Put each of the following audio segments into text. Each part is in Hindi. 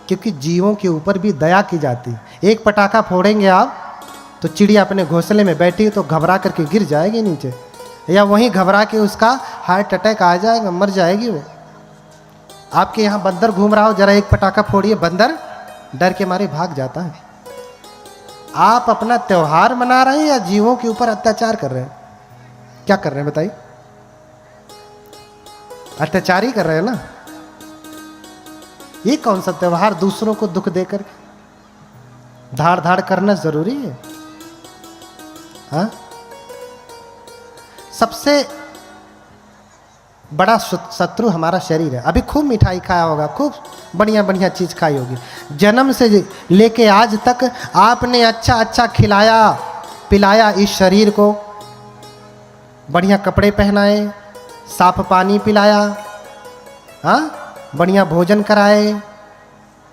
क्योंकि जीवों के ऊपर भी दया की जाती है। एक पटाखा फोड़ेंगे आप तो चिड़िया अपने घोंसले में बैठी है तो घबरा करके गिर जाएगी नीचे, या वहीं घबरा के उसका हार्ट अटैक आ जाएगा, मर जाएगी वो। आपके यहाँ बंदर घूम रहा हो, जरा एक पटाखा फोड़िए, बंदर डर के मारे भाग जाता है। आप अपना त्योहार मना रहे हैं या जीवों के ऊपर अत्याचार कर रहे हैं? क्या कर रहे हैं बताइए? अत्याचार ही कर रहे हैं ना। ये कौन सा त्योहार दूसरों को दुख देकर धाड़ धाड़ करना जरूरी है? हाँ, सबसे बड़ा शत्रु हमारा शरीर है। अभी खूब मिठाई खाया होगा, खूब बढ़िया बढ़िया चीज खाई होगी, जन्म से लेके आज तक आपने अच्छा अच्छा खिलाया पिलाया इस शरीर को, बढ़िया कपड़े पहनाए, साफ पानी पिलाया, हाँ, बढ़िया भोजन कराए,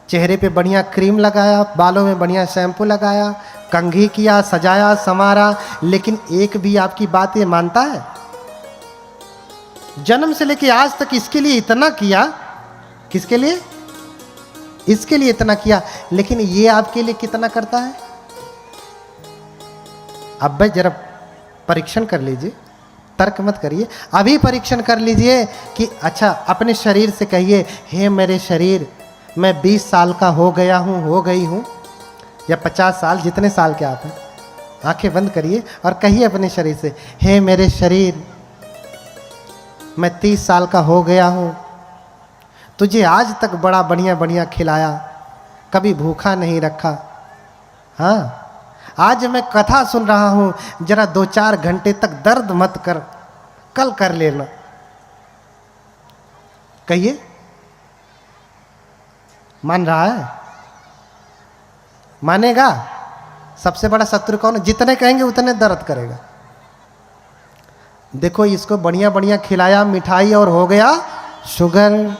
चेहरे पे बढ़िया क्रीम लगाया, बालों में बढ़िया शैम्पू लगाया, कंघी किया, सजाया संवारा, लेकिन एक भी आपकी बात ये मानता है? जन्म से लेके आज तक इसके लिए इतना किया, किसके लिए? इसके लिए इतना किया, लेकिन ये आपके लिए कितना करता है? अब भाई जरा परीक्षण कर लीजिए, तर्क मत करिए, अभी परीक्षण कर लीजिए कि अच्छा अपने शरीर से कहिए, हे मेरे शरीर, मैं 20 साल का हो गया हूँ, हो गई हूँ, या 50 साल, जितने साल के आप हैं, आंखें बंद करिए और कहिए अपने शरीर से, हे मेरे शरीर, मैं 30 साल का हो गया हूँ, तुझे आज तक बड़ा बढ़िया बढ़िया खिलाया, कभी भूखा नहीं रखा, हाँ, आज मैं कथा सुन रहा हूँ, जरा 2-4 घंटे तक दर्द मत कर, कल कर लेना। कहिए, मान रहा है? मानेगा? सबसे बड़ा शत्रु कौन है? जितने कहेंगे उतने दर्द करेगा। देखो इसको बढ़िया बढ़िया खिलाया, मिठाई, और हो गया शुगर।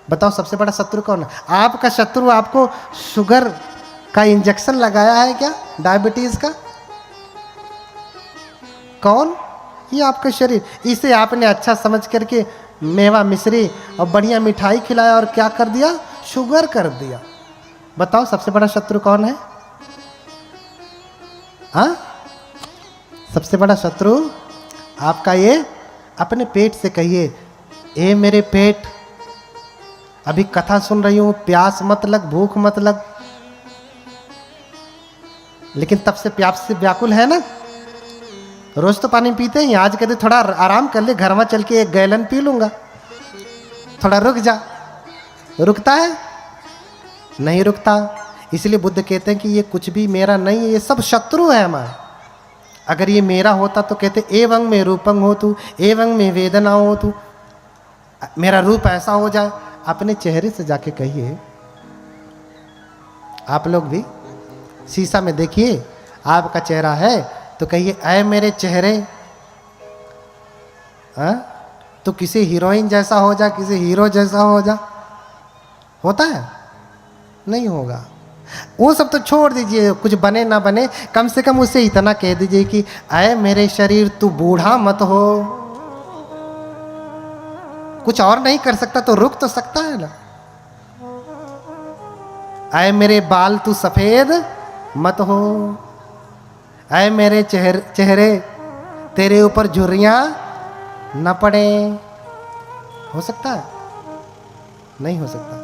बताओ सबसे बड़ा शत्रु कौन है? आपका शत्रु आपको शुगर का इंजेक्शन लगाया है क्या? डायबिटीज का? कौन? ये आपका शरीर। इसे आपने अच्छा समझ करके मेवा मिश्री और बढ़िया मिठाई खिलाया और क्या कर दिया? शुगर कर दिया। बताओ सबसे बड़ा शत्रु कौन है? हाँ, सबसे बड़ा शत्रु आपका ये अपने पेट से कहिए, ए मेरे पेट, अभी कथा सुन रही हूं, प्यास मत लग, भूख मत लग, लेकिन तब से प्यास से व्याकुल है ना। रोज तो पानी पीते हैं, आज कहते थोड़ा आराम कर ले, घर में चल के 1 गैलन पी लूंगा, थोड़ा रुक जा। रुकता है? नहीं रुकता। इसलिए बुद्ध कहते हैं कि ये कुछ भी मेरा नहीं है, ये सब शत्रु है हमारे। अगर ये मेरा होता तो कहते एवं में रूपं हो तू, एवं में वेदना हो तू, मेरा रूप ऐसा हो जाए। अपने चेहरे से जाके कहिए, आप लोग भी शीशा में देखिए, आपका चेहरा है तो कहिए, ऐ मेरे चेहरे, तो किसी हीरोइन जैसा हो जा, किसी हीरो जैसा हो जा। होता है? नहीं होगा। वो सब तो छोड़ दीजिए, कुछ बने ना बने, कम से कम उसे इतना कह दीजिए कि ऐ मेरे शरीर, तू बूढ़ा मत हो। कुछ और नहीं कर सकता तो रुक तो सकता है ना। ऐ मेरे बाल, तू सफेद मत हो। ऐ मेरे चेहरे, तेरे ऊपर झुर्रियां न पड़े। हो सकता है? नहीं हो सकता।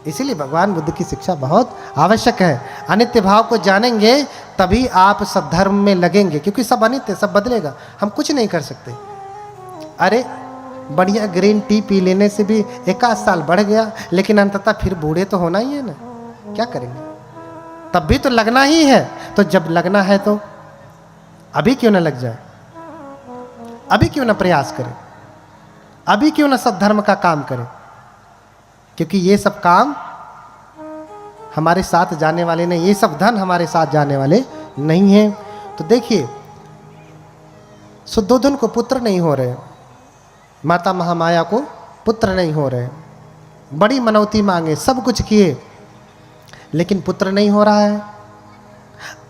इसीलिए भगवान बुद्ध की शिक्षा बहुत आवश्यक है। अनित्य भाव को जानेंगे तभी आप सद्धर्म में लगेंगे, क्योंकि सब अनित्य, सब बदलेगा, हम कुछ नहीं कर सकते। अरे बढ़िया ग्रीन टी पी लेने से भी 1 साल बढ़ गया, लेकिन अंततः फिर बूढ़े तो होना ही है ना। क्या करेंगे? तब भी तो लगना ही है। तो जब लगना है तो अभी क्यों ना लग जाए? अभी क्यों ना प्रयास करें? अभी क्यों ना सद्धर्म का काम करें? क्योंकि ये सब काम हमारे साथ जाने वाले नहीं, ये सब धन हमारे साथ जाने वाले नहीं हैं। तो देखिए, शुद्धोधन को पुत्र नहीं हो रहे, माता महामाया को पुत्र नहीं हो रहे, बड़ी मनौती मांगे, सब कुछ किए, लेकिन पुत्र नहीं हो रहा है।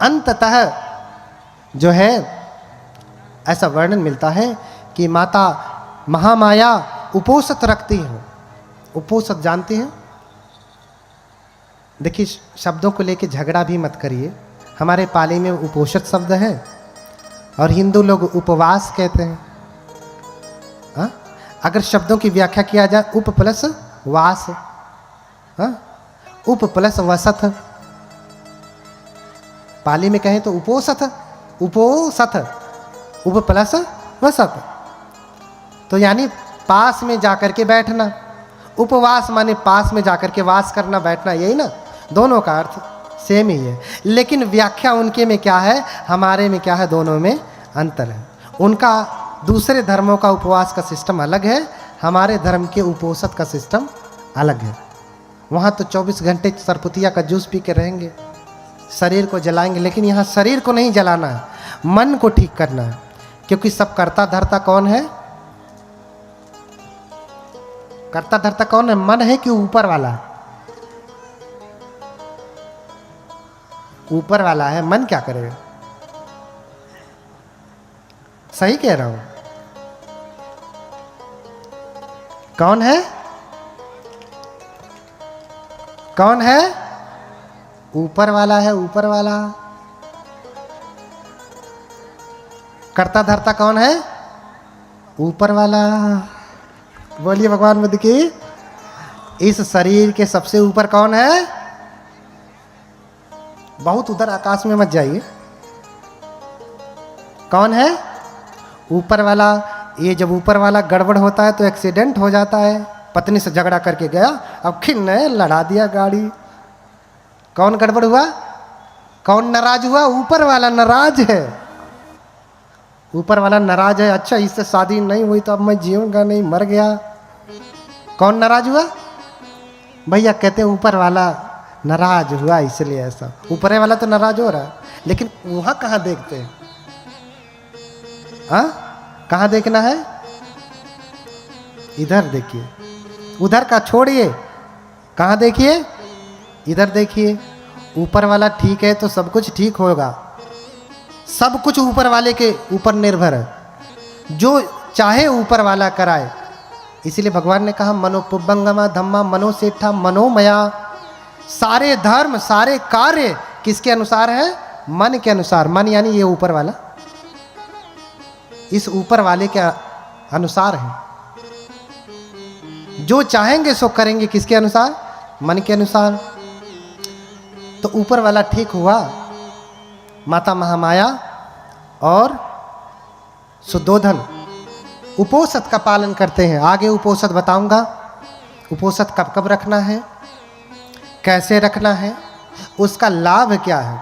अंततः जो है ऐसा वर्णन मिलता है कि माता महामाया उपोषित रखती हैं। उपोषित जानते हैं? देखिए, शब्दों को लेके झगड़ा भी मत करिए। हमारे पाली में उपोषित शब्द है और हिंदू लोग उपवास कहते हैं। हाँ? अगर शब्दों की व्याख्या किया जाए, उप प्लस वास, हाँ? उप प्लस वसत, पाली में कहें तो उपोसत, उपोसत, उप प्लस वसत, तो यानी पास में जाकर के बैठना। उपवास माने पास में जाकर के वास करना, बैठना, यही ना, दोनों का अर्थ सेम ही है। लेकिन व्याख्या उनके में क्या है, हमारे में क्या है, दोनों में अंतर है। उनका दूसरे धर्मों का उपवास का सिस्टम अलग है, हमारे धर्म के उपोषित का सिस्टम अलग है। वहाँ तो 24 घंटे सरपुतिया का जूस पी के रहेंगे, शरीर को जलाएंगे, लेकिन यहाँ शरीर को नहीं जलाना है, मन को ठीक करना है। क्योंकि सब करता धरता कौन है? करता धरता कौन है? मन है कि ऊपर वाला? ऊपर वाला है। मन क्या करेगा? सही कह रहा हूं? कौन है? कौन है? ऊपर वाला है, ऊपर वाला। करता धरता कौन है? ऊपर वाला। बोलिए भगवान बुद्ध की। इस शरीर के सबसे ऊपर कौन है? बहुत उधर आकाश में मत जाइए। कौन है? ऊपर वाला। ये जब ऊपर वाला गड़बड़ होता है तो एक्सीडेंट हो जाता है। पत्नी से झगड़ा करके गया, अब खिन ने लड़ा दिया गाड़ी। कौन गड़बड़ हुआ? कौन नाराज हुआ? ऊपर वाला नाराज है। ऊपर वाला नाराज है, अच्छा इससे शादी नहीं हुई तो अब मैं जीऊंगा नहीं, मर गया। कौन नाराज हुआ? भैया कहते हैं ऊपर वाला नाराज हुआ इसलिए ऐसा। ऊपर वाला तो नाराज हो रहा है, लेकिन वहां कहाँ देखते हैं? हाँ, कहाँ देखना है? इधर देखिए, उधर का छोड़िए, कहाँ देखिए? इधर देखिए। ऊपर वाला ठीक है तो सब कुछ ठीक होगा। सब कुछ ऊपर वाले के ऊपर निर्भर है, जो चाहे ऊपर वाला कराए। इसीलिए भगवान ने कहा मनोपुब्बंगमा धम्मा मनोसेठा मनोमया। सारे धर्म, सारे कार्य किसके अनुसार है? मन के अनुसार। मन यानी ये ऊपर वाला, इस ऊपर वाले के अनुसार है। जो चाहेंगे सो करेंगे, किसके अनुसार? मन के अनुसार। तो ऊपर वाला ठीक हुआ। माता महामाया और सुद्धोधन उपोषित का पालन करते हैं। आगे उपोषित बताऊंगा। उपोषित कब कब रखना है, कैसे रखना है, उसका लाभ क्या है।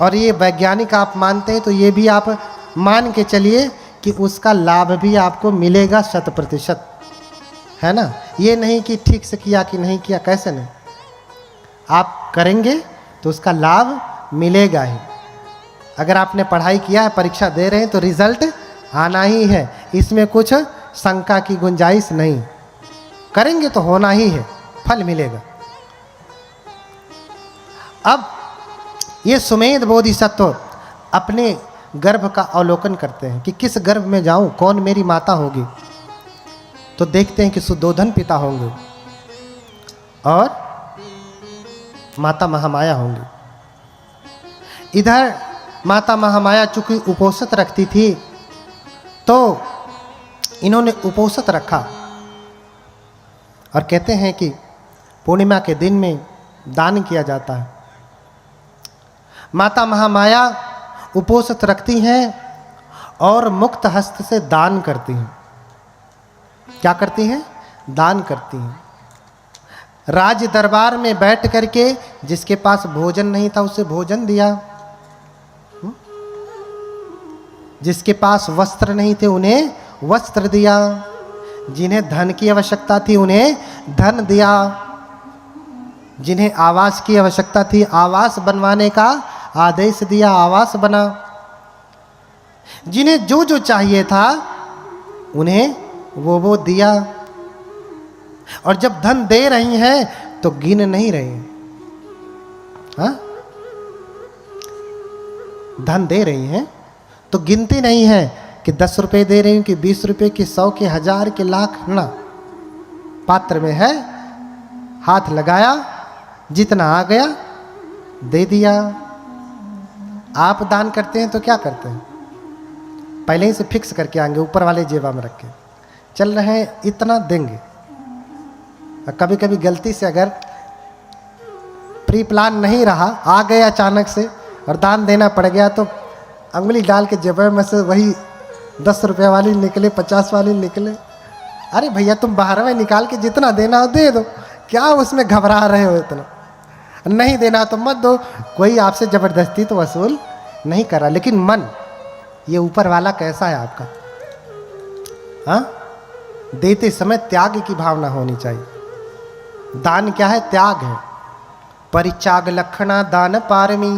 और ये वैज्ञानिक आप मानते हैं तो ये भी आप मान के चलिए कि उसका लाभ भी आपको मिलेगा 100%, है ना। ये नहीं कि ठीक से किया कि नहीं किया, कैसे नहीं, आप करेंगे तो उसका लाभ मिलेगा ही। अगर आपने पढ़ाई किया है, परीक्षा दे रहे हैं तो रिजल्ट आना ही है, इसमें कुछ शंका की गुंजाइश नहीं। करेंगे तो होना ही है, फल मिलेगा। अब ये सुमेध बोधिसत्व अपने गर्भ का अवलोकन करते हैं कि किस गर्भ में जाऊं, कौन मेरी माता होगी। तो देखते हैं कि सुद्धोधन पिता होंगे और माता महामाया होंगी। इधर माता महामाया चूंकि उपोषित रखती थी तो इन्होंने उपोषित रखा। और कहते हैं कि पूर्णिमा के दिन में दान किया जाता है। माता महामाया उपोषित रखती हैं और मुक्त हस्त से दान करती हैं। क्या करती हैं? दान करती हैं। राज दरबार में बैठ करके जिसके पास भोजन नहीं था उसे भोजन दिया, जिसके पास वस्त्र नहीं थे उन्हें वस्त्र दिया, जिन्हें धन की आवश्यकता थी उन्हें धन दिया, जिन्हें आवास की आवश्यकता थी आवास बनवाने का आदेश दिया, आवास बना। जिन्हें जो जो चाहिए था उन्हें वो दिया। और जब धन दे रही हैं तो गिन नहीं रहे। हाँ, धन दे रही हैं तो गिनती नहीं है कि 10 रुपए दे रही हूं कि 20 रुपए कि 100 के 1000 के लाख ना। पात्र में है, हाथ लगाया, जितना आ गया दे दिया। आप दान करते हैं तो क्या करते हैं? पहले ही से फिक्स करके आएंगे, ऊपर वाले जेबा में रख के चल रहे हैं, इतना देंगे। और कभी कभी गलती से अगर प्री प्लान नहीं रहा, आ गए अचानक से और दान देना पड़ गया, तो अंगुली डाल के जेबे में से वही 10 रुपये वाली निकले, 50 वाली निकले। अरे भैया तुम 12वें निकाल के जितना देना हो दे दो, क्या उसमें घबरा रहे हो इतना? नहीं देना तो मत दो, कोई आपसे ज़बरदस्ती तो वसूल नहीं कर रहा। लेकिन मन, ये ऊपर वाला कैसा है आपका? हाँ, देते समय त्याग की भावना होनी चाहिए। दान क्या है? त्याग है। परित्याग लक्षणा दान पारमी,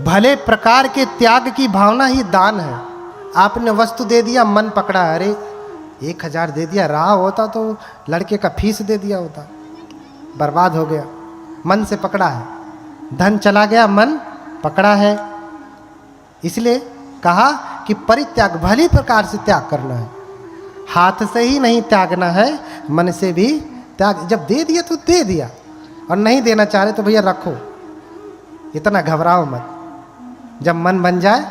भले प्रकार के त्याग की भावना ही दान है। आपने वस्तु दे दिया, मन पकड़ा, अरे 1000 दे दिया, रहा होता तो लड़के का फीस दे दिया होता, बर्बाद हो गया। मन से पकड़ा है, धन चला गया, मन पकड़ा है। इसलिए कहा कि परित्याग, भली प्रकार से त्याग करना है। हाथ से ही नहीं त्यागना है, मन से भी त्याग। जब दे दिया तो दे दिया, और नहीं देना चाह रहे तो भैया रखो, इतना घबराओ मत। जब मन बन जाए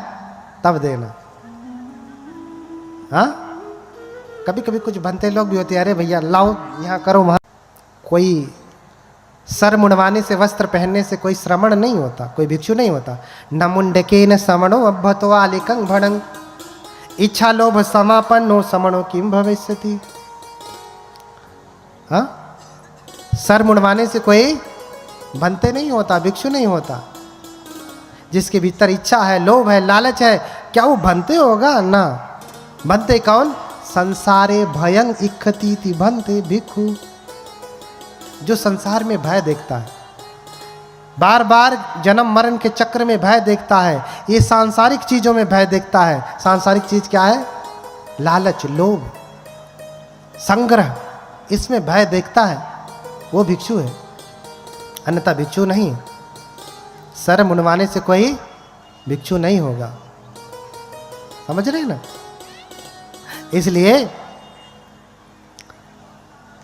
तब देना। हाँ, कभी कभी कुछ बनते लोग भी होते हैं, अरे भैया लाओ यहाँ करो वहाँ। कोई सर मुंडवाने से, वस्त्र पहनने से कोई श्रमण नहीं होता, कोई भिक्षु नहीं होता। न मुंडके न समणो अभ्यतो आलिकं भणं, इच्छा लोभ समापन्नो समणो किम भविष्यति। हाँ, सर मुंडवाने से कोई बनते नहीं होता, भिक्षु नहीं होता। जिसके भीतर इच्छा है, लोभ है, लालच है, क्या वो बनते होगा? ना। बनते कौन? संसारे भयं इच्छतीति बनते भिक्षु। जो संसार में भय देखता है, बार बार जन्म मरण के चक्र में भय देखता है, ये सांसारिक चीजों में भय देखता है। सांसारिक चीज क्या है? लालच, लोभ, संग्रह, इसमें भय देखता है, वो भिक्षु है, अन्यथा भिक्षु नहीं। सर मुंडवाने से कोई भिक्षु नहीं होगा, समझ रहे ना? इसलिए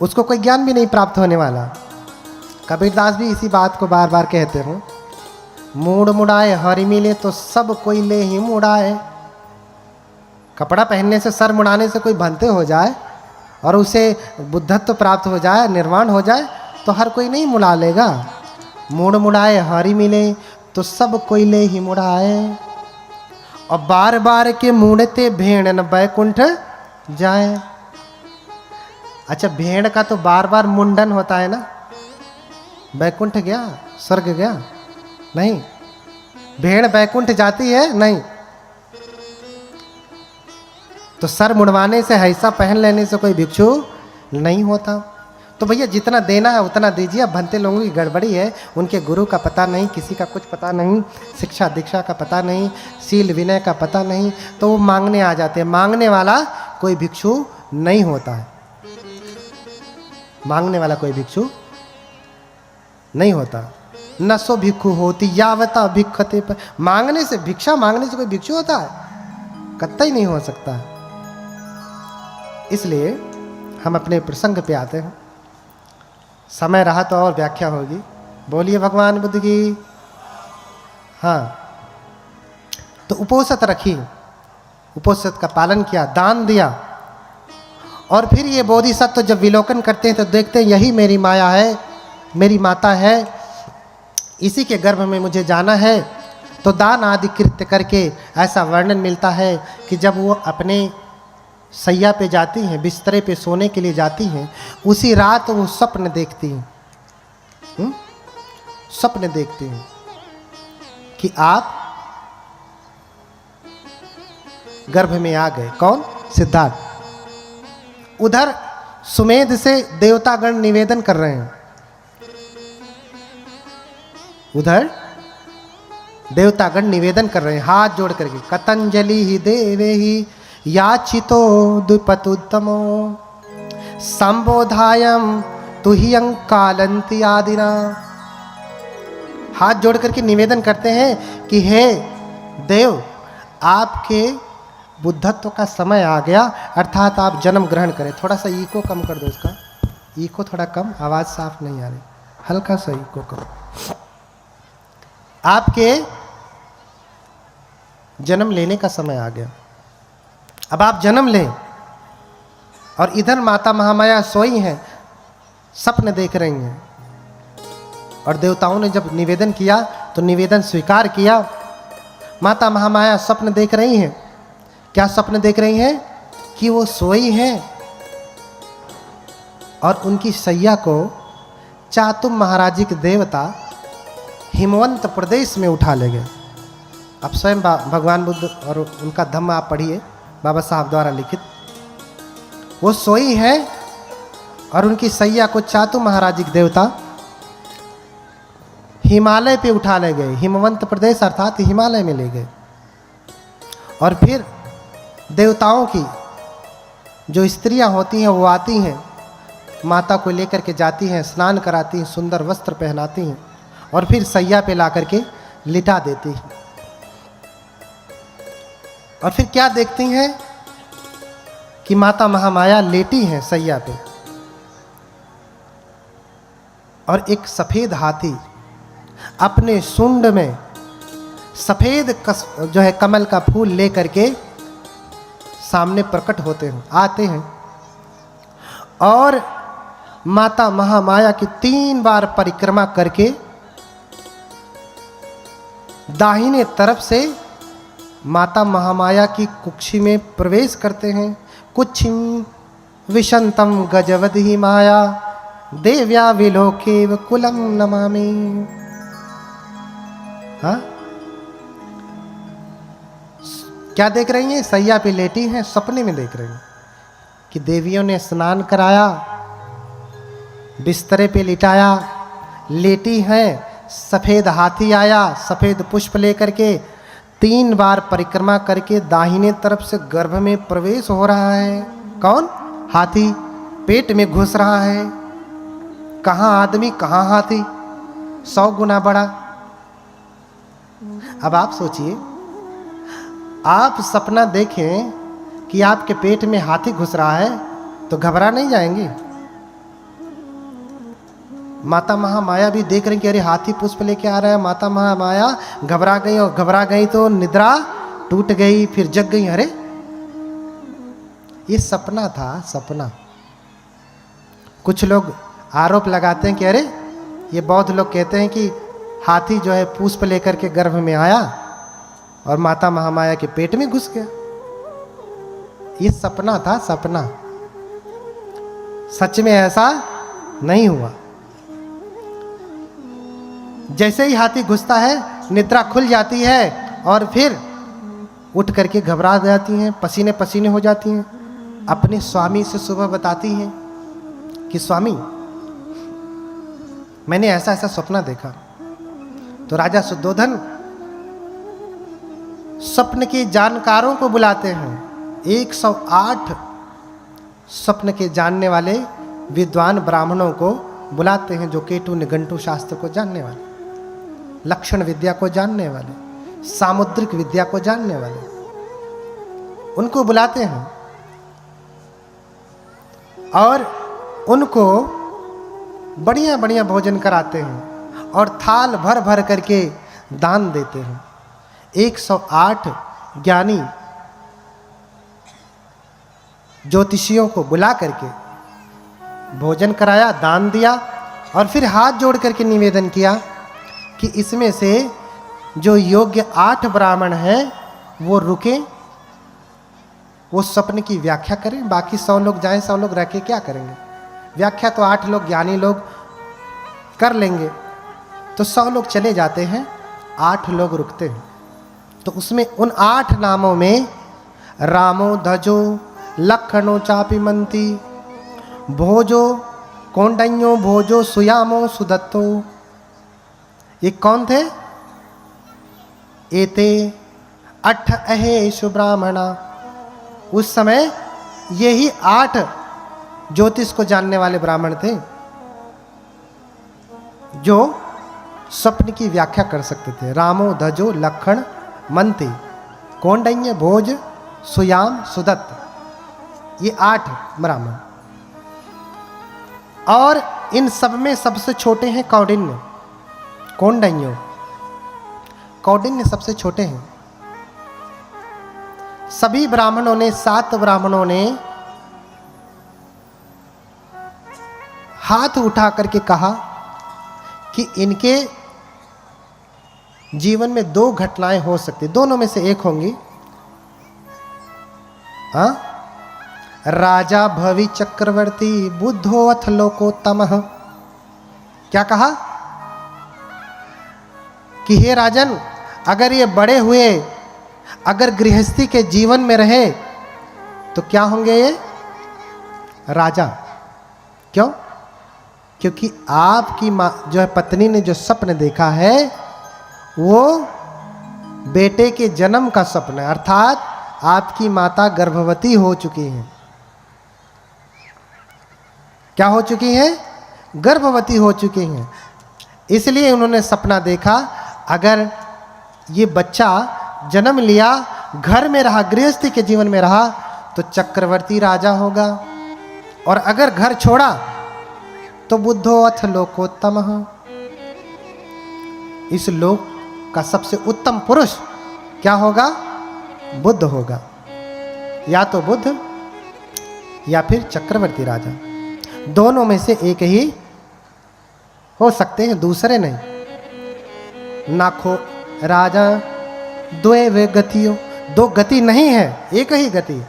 उसको कोई ज्ञान भी नहीं प्राप्त होने वाला। कबीरदास भी इसी बात को बार बार कहते हैं, मूड मुड़ाए हरि मिले तो सब कोई ले ही मुड़ाए। कपड़ा पहनने से, सर मुड़ाने से कोई भंते हो जाए और उसे बुद्धत्व प्राप्त हो जाए, निर्वाण हो जाए, तो हर कोई नहीं मुड़ा लेगा। मूड मुड़ाए हरि मिले तो सब कोई ले ही मुड़ाए, और बार बार के मूड़ते भेड़ न बैकुंठ जाए। अच्छा, भेड़ का तो बार बार मुंडन होता है ना, बैकुंठ गया, स्वर्ग गया? नहीं। भेड़ बैकुंठ जाती है? नहीं। तो सर मुड़वाने से, ऐसा पहन लेने से कोई भिक्षु नहीं होता। तो भैया जितना देना है उतना दीजिए। अब भंते लोगों की गड़बड़ी है, उनके गुरु का पता नहीं, किसी का कुछ पता नहीं, शिक्षा दीक्षा का पता नहीं, शील विनय का पता नहीं, तो वो मांगने आ जाते हैं। मांगने वाला कोई भिक्षु नहीं होता है, मांगने वाला कोई भिक्षु नहीं होता। न सो भिक्षु होती यावता भिक्षते पर। मांगने से, भिक्षा मांगने से कोई भिक्षु होता है? कतई नहीं हो सकता। इसलिए हम अपने प्रसंग पे आते हैं। समय रहा तो और व्याख्या होगी। बोलिए भगवान बुद्ध की। हाँ, तो उपोषित रखी, उपोषित का पालन किया, दान दिया, और फिर ये बोधिसत्व जब विलोकन करते हैं तो देखते हैं यही मेरी माया है, मेरी माता है, इसी के गर्भ में मुझे जाना है। तो दान आदि कृत्य करके ऐसा वर्णन मिलता है कि जब वो अपने सैया पे जाती हैं, बिस्तरे पे सोने के लिए जाती हैं, उसी रात वो स्वप्न देखती हैं, स्वप्न देखती हैं कि आप गर्भ में आ गए। कौन? सिद्धार्थ। उधर सुमेध से देवतागण निवेदन कर रहे हैं, उधर देवतागण निवेदन कर रहे हैं हाथ जोड़ करके, कतंजलि ही देवे ही याचितो द्विपतुत्तमो संबोधायम तुहियं कालंति आदिना। हाथ जोड़ करके निवेदन करते हैं कि हे देव, आपके बुद्धत्व का समय आ गया, अर्थात आप जन्म ग्रहण करें। थोड़ा सा ईको कम कर दो, इसका ईको थोड़ा कम, आवाज़ साफ नहीं आ रही। हल्का सा ही को करो। आपके जन्म लेने का समय आ गया। अब आप जन्म लें और इधर माता महामाया सोई हैं, स्वप्न देख रही हैं। और देवताओं ने जब निवेदन किया तो निवेदन स्वीकार किया। माता महामाया स्वप्न देख रही हैं। क्या स्वप्न देख रही हैं? कि वो सोई हैं और उनकी सैया को चातुम महाराजी के देवता हिमवंत प्रदेश में उठा ले गए। अब स्वयं भगवान बुद्ध और उनका धम्म आप पढ़िए, बाबा साहब द्वारा लिखित। वो सोई हैं और उनकी सैया को चातुम महाराजी के देवता हिमालय पे उठा ले गए। हिमवंत प्रदेश अर्थात हिमालय में ले गए। और फिर देवताओं की जो स्त्रियां होती हैं वो आती हैं, माता को लेकर के जाती हैं, स्नान कराती हैं, सुंदर वस्त्र पहनाती हैं और फिर सैया पे ला करके लिटा देती हैं। और फिर क्या देखती हैं कि माता महामाया लेटी हैं सैया पे और एक सफेद हाथी अपने सूंड में सफेद जो है कमल का फूल लेकर के सामने प्रकट होते हैं, आते हैं। और माता महामाया की 3 बार परिक्रमा करके दाहिने तरफ से माता महामाया की कुक्षी में प्रवेश करते हैं। कुक्षिम विशंतम गजवदहि माया देव्या विलोकेव कुलम नमामि। हाँ, क्या देख रही हैं? सैया पे लेटी हैं, सपने में देख रही हैं कि देवियों ने स्नान कराया, बिस्तरे पे लिटाया, लेटी हैं। सफेद हाथी आया सफेद पुष्प लेकर के, 3 बार परिक्रमा करके दाहिने तरफ से गर्भ में प्रवेश हो रहा है। कौन? हाथी पेट में घुस रहा है। कहाँ आदमी कहाँ हाथी, 100 गुना बड़ा। अब आप सोचिए, आप सपना देखें कि आपके पेट में हाथी घुस रहा है तो घबरा नहीं जाएंगे? माता महामाया भी देख रही कि अरे हाथी पुष्प लेके आ रहा है। माता महामाया घबरा गई और घबरा गई तो निद्रा टूट गई, फिर जग गई। अरे ये सपना था, सपना। कुछ लोग आरोप लगाते हैं कि अरे ये बौद्ध लोग कहते हैं कि हाथी जो है पुष्प लेकर के गर्भ में आया और माता महामाया के पेट में घुस गया। ये सपना था, सपना। सच में ऐसा नहीं हुआ। जैसे ही हाथी घुसता है निद्रा खुल जाती है और फिर उठ करके घबरा जाती हैं, पसीने पसीने हो जाती हैं। अपने स्वामी से सुबह बताती हैं कि स्वामी मैंने ऐसा ऐसा सपना देखा। तो राजा शुद्धोधन स्वप्न के जानकारों को बुलाते हैं। 108 स्वप्न के जानने वाले विद्वान ब्राह्मणों को बुलाते हैं, जो केटु निघंटु शास्त्र को जानने वाले, लक्षण विद्या को जानने वाले, सामुद्रिक विद्या को जानने वाले, उनको बुलाते हैं और उनको बढ़िया बढ़िया भोजन कराते हैं और थाल भर भर करके दान देते हैं। 108 ज्ञानी ज्योतिषियों को बुला करके भोजन कराया, दान दिया और फिर हाथ जोड़ करके निवेदन किया कि इसमें से जो योग्य 8 ब्राह्मण हैं वो रुके, वो स्वप्न की व्याख्या करें। बाकी 100 लोग जाएं, 100 लोग रह के क्या करेंगे? व्याख्या तो 8 लोग ज्ञानी लोग कर लेंगे। तो 100 लोग चले जाते हैं, 8 लोग रुकते हैं। तो उसमें उन 8 नामों में रामो धजो लखनो चापिमंती भोजो कौंडन्यो भोजो सुयामो सुदत्तो, ये कौन थे? एते 8 अहेशु ब्राह्मणा। उस समय यही 8 ज्योतिष को जानने वाले ब्राह्मण थे जो स्वप्न की व्याख्या कर सकते थे। रामो धजो लखन मंती कौंडन्य भोज सुयाम सुदत्त, ये 8 ब्राह्मण। और इन सब में सबसे छोटे हैं कौंडिन्य। कौंडिन्य, कौंडिन्य सबसे छोटे हैं। सभी ब्राह्मणों ने, 7 ब्राह्मणों ने हाथ उठा करके कहा कि इनके जीवन में 2 घटनाएं हो सकती, दोनों में से एक होंगी। राजा भवि चक्रवर्ती बुद्धो अथ लोकोत्तमः। क्या कहा कि हे राजन, अगर ये बड़े हुए, अगर गृहस्थी के जीवन में रहे तो क्या होंगे ये? राजा। क्यों? क्योंकि आपकी माँ जो है पत्नी ने जो स्वप्न देखा है वो बेटे के जन्म का स्वप्न है, अर्थात आपकी माता गर्भवती हो चुकी हैं। क्या हो चुकी हैं? गर्भवती हो चुकी हैं। इसलिए उन्होंने सपना देखा, अगर ये बच्चा जन्म लिया, घर में रहा, गृहस्थी के जीवन में रहा तो चक्रवर्ती राजा होगा, और अगर घर छोड़ा तो बुद्धो अथ लोकोत्तमः, इस लोक का सबसे उत्तम पुरुष क्या होगा? बुद्ध होगा। या तो बुद्ध या फिर चक्रवर्ती राजा, दोनों में से एक ही हो सकते हैं, दूसरे नहीं। नाखो राजा द्वे वे गतियों, 2 गति नहीं है, एक ही गति,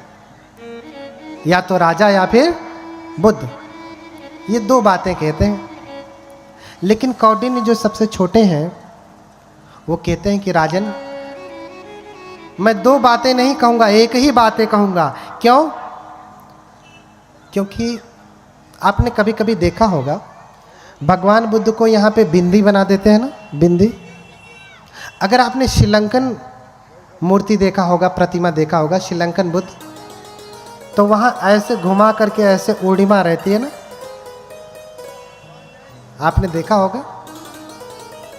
या तो राजा या फिर बुद्ध। ये 2 बातें कहते हैं। लेकिन कौंडिन्य जो सबसे छोटे हैं वो कहते हैं कि राजन, मैं 2 बातें नहीं कहूंगा, एक ही बातें कहूंगा। क्यों? क्योंकि आपने कभी कभी देखा होगा भगवान बुद्ध को यहाँ पे बिंदी बना देते हैं ना, बिंदी। अगर आपने श्रीलंकन मूर्ति देखा होगा, प्रतिमा देखा होगा, श्रीलंकन बुद्ध, तो वहाँ ऐसे घुमा करके ऐसे ऊर्णिमा रहती है ना, आपने देखा होगा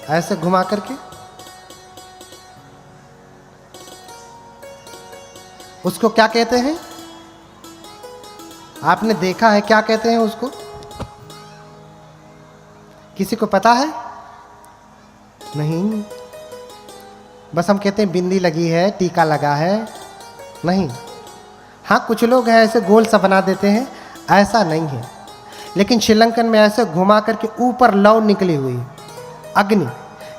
ऐसे घुमा करके। उसको क्या कहते हैं? आपने देखा है, क्या कहते हैं उसको? किसी को पता है? नहीं, बस हम कहते हैं बिंदी लगी है, टीका लगा है। नहीं, हाँ कुछ लोग हैं ऐसे गोल सा बना देते हैं, ऐसा नहीं है। लेकिन श्रीलंकन में ऐसे घुमा करके ऊपर लौ निकली हुई अग्नि,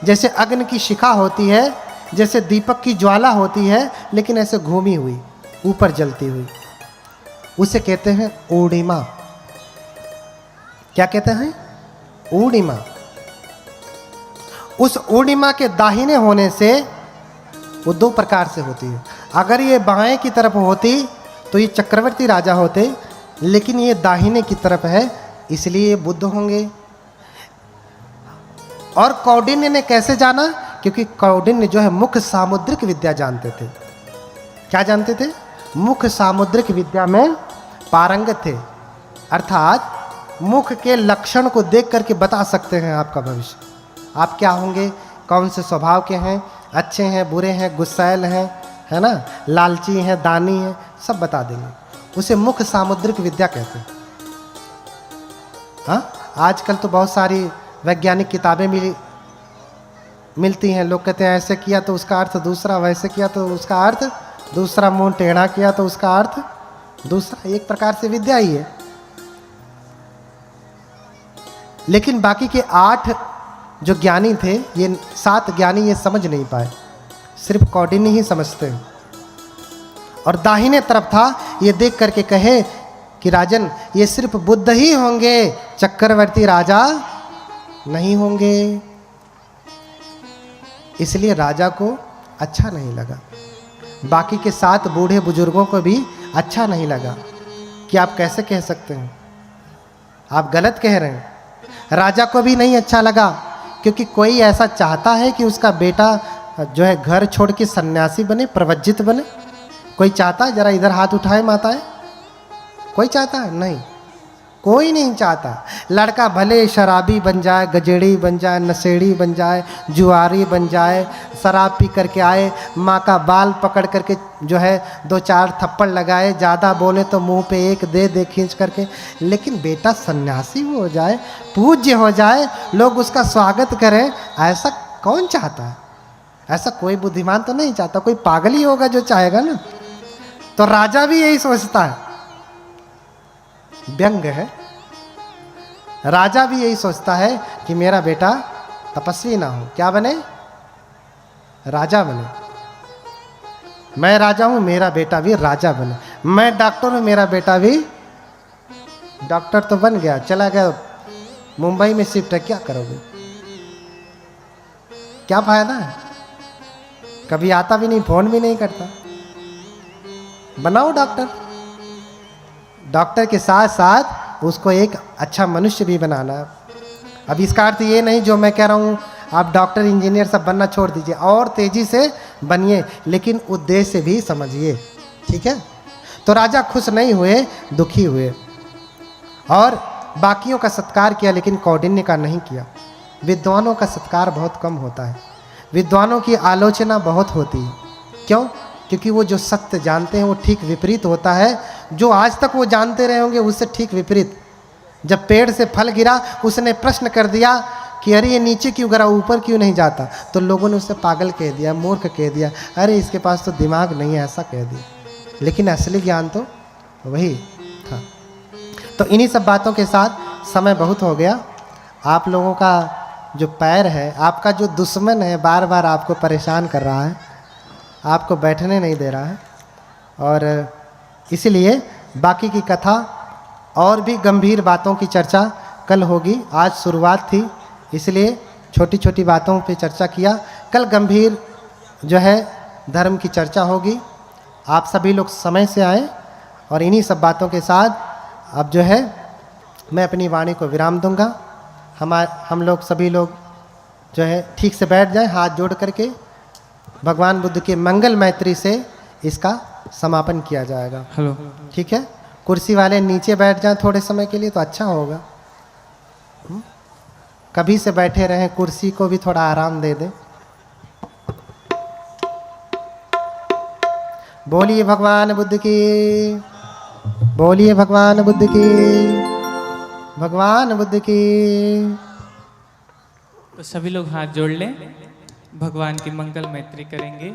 जैसे अग्नि की शिखा होती है, जैसे दीपक की ज्वाला होती है, लेकिन ऐसे घूमी हुई ऊपर जलती हुई, उसे कहते हैं ऊर्णिमा। क्या कहते हैं? ऊर्णिमा। उस ऊर्णिमा के दाहिने होने से वो 2 प्रकार से होती है। अगर ये बाएं की तरफ होती तो ये चक्रवर्ती राजा होते, लेकिन ये दाहिने की तरफ है, इसलिए ये बुद्ध होंगे। और कौंडिन्य ने कैसे जाना? क्योंकि कौंडिन्य जो है मुख्य सामुद्रिक विद्या जानते थे। क्या जानते थे? मुख्य सामुद्रिक विद्या में पारंगत थे, अर्थात मुख के लक्षण को देख करके बता सकते हैं आपका भविष्य, आप क्या होंगे, कौन से स्वभाव के हैं, अच्छे हैं, बुरे हैं, गुस्सैल हैं, है ना, लालची हैं, दानी हैं, सब बता देंगे। उसे मुख्य सामुद्रिक विद्या कहते हैं। हाँ, आजकल तो बहुत सारी वैज्ञानिक किताबें मिलती हैं। लोग कहते हैं ऐसे किया तो उसका अर्थ दूसरा, वैसे किया तो उसका अर्थ दूसरा, मुंह टेढ़ा किया तो उसका अर्थ दूसरा। एक प्रकार से विद्या ही है। लेकिन बाकी के 8 जो ज्ञानी थे, ये 7 ज्ञानी ये समझ नहीं पाए, सिर्फ कौंडिन्य ही समझते हैं। और दाहिने तरफ था, ये देख करके कहे कि राजन ये सिर्फ बुद्ध ही होंगे, चक्रवर्ती राजा नहीं होंगे। इसलिए राजा को अच्छा नहीं लगा, बाकी के 7 बूढ़े बुजुर्गों को भी अच्छा नहीं लगा कि आप कैसे कह सकते हैं, आप गलत कह रहे हैं। राजा को भी नहीं अच्छा लगा, क्योंकि कोई ऐसा चाहता है कि उसका बेटा जो है घर छोड़ के सन्यासी बने, प्रवज्जित बने? कोई चाहता है? जरा इधर हाथ उठाए माताएं, कोई चाहता है? नहीं। कोई नहीं चाहता। लड़का भले शराबी बन जाए, गजेड़ी बन जाए, नशेड़ी बन जाए, जुआरी बन जाए, शराब पी करके आए, माँ का बाल पकड़ करके जो है 2-4 थप्पड़ लगाए, ज़्यादा बोले तो मुंह पे एक दे खींच करके, लेकिन बेटा सन्यासी हो जाए, पूज्य हो जाए, लोग उसका स्वागत करें, ऐसा कौन चाहता है? ऐसा कोई बुद्धिमान तो नहीं चाहता, कोई पागल ही होगा जो चाहेगा ना। तो राजा भी यही सोचता है, व्यंग है। राजा भी यही सोचता है कि मेरा बेटा तपस्वी ना हो, क्या बने? राजा बने। मैं राजा हूं, मेरा बेटा भी राजा बने। मैं डॉक्टर हूं, मेरा बेटा भी डॉक्टर तो बन गया, चला गया मुंबई में शिफ्ट है, क्या करोगे? क्या फायदा है? कभी आता भी नहीं, फोन भी नहीं करता। बनाओ डॉक्टर। डॉक्टर के साथ साथ उसको एक अच्छा मनुष्य भी बनाना है। अब इसका अर्थ ये नहीं जो मैं कह रहा हूँ आप डॉक्टर इंजीनियर सब बनना छोड़ दीजिए, और तेजी से बनिए, लेकिन उद्देश्य भी समझिए, ठीक है? तो राजा खुश नहीं हुए, दुखी हुए, और बाकियों का सत्कार किया लेकिन कौंडिन्य का नहीं किया। विद्वानों का सत्कार बहुत कम होता है, विद्वानों की आलोचना बहुत होती है। क्यों? क्योंकि वो जो सत्य जानते हैं वो ठीक विपरीत होता है, जो आज तक वो जानते रहे होंगे उससे ठीक विपरीत। जब पेड़ से फल गिरा, उसने प्रश्न कर दिया कि अरे ये नीचे क्यों गिरा, ऊपर क्यों नहीं जाता, तो लोगों ने उसे पागल कह दिया, मूर्ख कह दिया, अरे इसके पास तो दिमाग नहीं है, ऐसा कह दिया। लेकिन असली ज्ञान तो वही था। तो इन्हीं सब बातों के साथ समय बहुत हो गया। आप लोगों का जो पैर है, आपका जो दुश्मन है, बार बार आपको परेशान कर रहा है, आपको बैठने नहीं दे रहा है, और इसलिए बाकी की कथा और भी गंभीर बातों की चर्चा कल होगी। आज शुरुआत थी, इसलिए छोटी छोटी बातों पे चर्चा किया। कल गंभीर जो है धर्म की चर्चा होगी। आप सभी लोग समय से आए, और इन्हीं सब बातों के साथ अब जो है मैं अपनी वाणी को विराम दूंगा। हम लोग सभी लोग जो है ठीक से बैठ जाएं, हाथ जोड़ करके भगवान बुद्ध के मंगल मैत्री से इसका समापन किया जाएगा। हेलो, ठीक है? कुर्सी वाले नीचे बैठ जाएं थोड़े समय के लिए तो अच्छा होगा। कभी से बैठे रहें, कुर्सी को भी थोड़ा आराम दे दें। बोलिए भगवान बुद्ध की, बोलिए भगवान बुद्ध की, भगवान बुद्ध की। तो सभी लोग हाथ जोड़ लें, भगवान की मंगल मैत्री करेंगे।